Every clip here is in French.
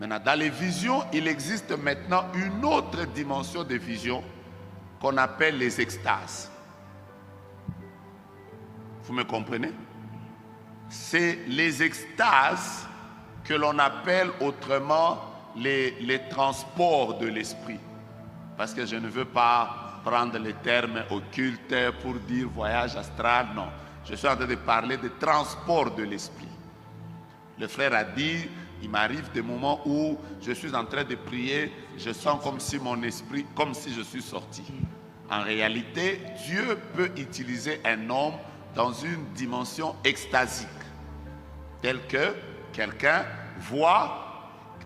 Maintenant, dans les visions, il existe maintenant une autre dimension de vision qu'on appelle les extases. Vous me comprenez? C'est les extases que l'on appelle autrement les transports de l'esprit. Parce que je ne veux pas prendre les termes occultes pour dire voyage astral, non. Je suis en train de parler de transport de l'esprit. Le frère a dit, il m'arrive des moments où je suis en train de prier, je sens comme si mon esprit, comme si je suis sorti. En réalité, Dieu peut utiliser un homme dans une dimension extasique, telle que quelqu'un voit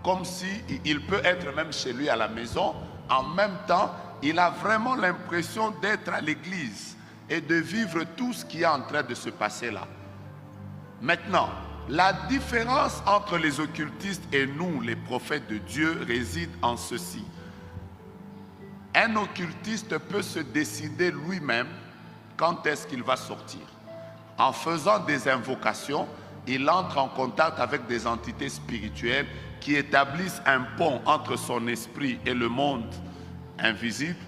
comme si il peut être même chez lui à la maison, en même temps, il a vraiment l'impression d'être à l'église et de vivre tout ce qui est en train de se passer là. Maintenant, la différence entre les occultistes et nous, les prophètes de Dieu, réside en ceci. Un occultiste peut se décider lui-même quand est-ce qu'il va sortir. En faisant des invocations, il entre en contact avec des entités spirituelles qui établissent un pont entre son esprit et le monde invisible,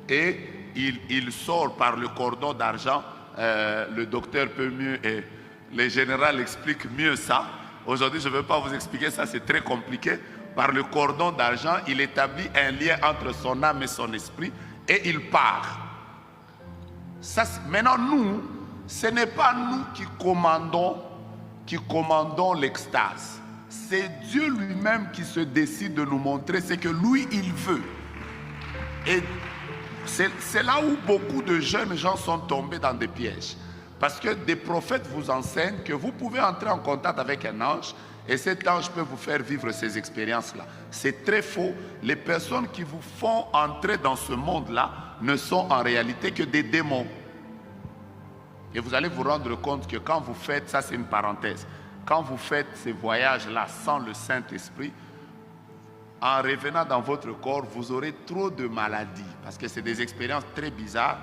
et il sort par le cordon d'argent. Le docteur peut mieux et les généraux expliquent mieux ça. Aujourd'hui, je ne veux pas vous expliquer ça, c'est très compliqué. Par le cordon d'argent, il établit un lien entre son âme et son esprit et il part. Ça, maintenant, nous, ce n'est pas nous qui commandons l'extase. C'est Dieu lui-même qui se décide de nous montrer ce que lui, il veut. Et c'est là où beaucoup de jeunes gens sont tombés dans des pièges. Parce que des prophètes vous enseignent que vous pouvez entrer en contact avec un ange et cet ange peut vous faire vivre ces expériences-là. C'est très faux. Les personnes qui vous font entrer dans ce monde-là ne sont en réalité que des démons. Et vous allez vous rendre compte que quand vous faites, ça c'est une parenthèse, quand vous faites ces voyages-là sans le Saint-Esprit, en revenant dans votre corps, vous aurez trop de maladies. Parce que c'est des expériences très bizarres.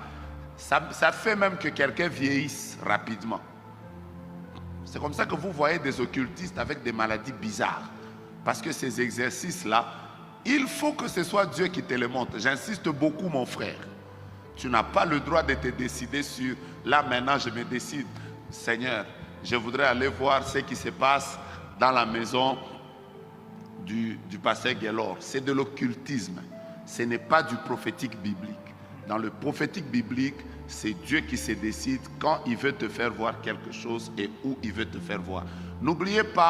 Ça fait même que quelqu'un vieillisse rapidement. C'est comme ça que vous voyez des occultistes avec des maladies bizarres. Parce que ces exercices-là, il faut que ce soit Dieu qui te les montre. J'insiste beaucoup, mon frère. Tu n'as pas le droit de te décider sur, là maintenant je me décide, Seigneur, je voudrais aller voir ce qui se passe dans la maison du pasteur Guélor. C'est de l'occultisme. Ce n'est pas du prophétique biblique. Dans le prophétique biblique, c'est Dieu qui se décide quand il veut te faire voir quelque chose et où il veut te faire voir. N'oubliez pas...